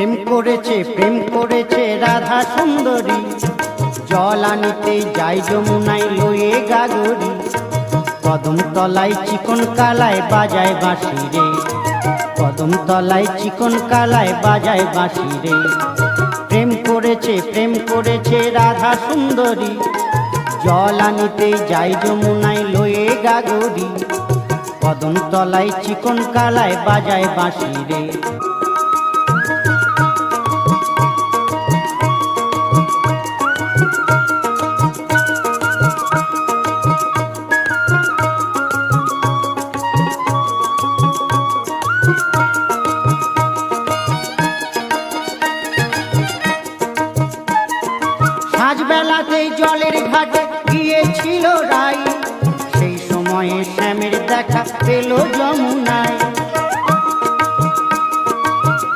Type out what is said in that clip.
প্রেম করেছে রাধা সুন্দরী, জল আনিতে যাই যমুনায় লয়ে গাগরি। কদম তলায় চিকন কালায় বাজায় বাঁশি রে, কদম তলায় চিকন কালায় বাজায় বাঁশি রে। প্রেম করেছে রাধা সুন্দরী, জল আনিতে যাই যমুনায় লয়ে গাগরি। কদম তলায় চিকন কালায় বাজায় বাঁশি রে। সাজবেলাতেই জলের ঘাটে গিয়েছিল রাই, সেই সময়ে শ্যামের দেখা পেল যমুনায়।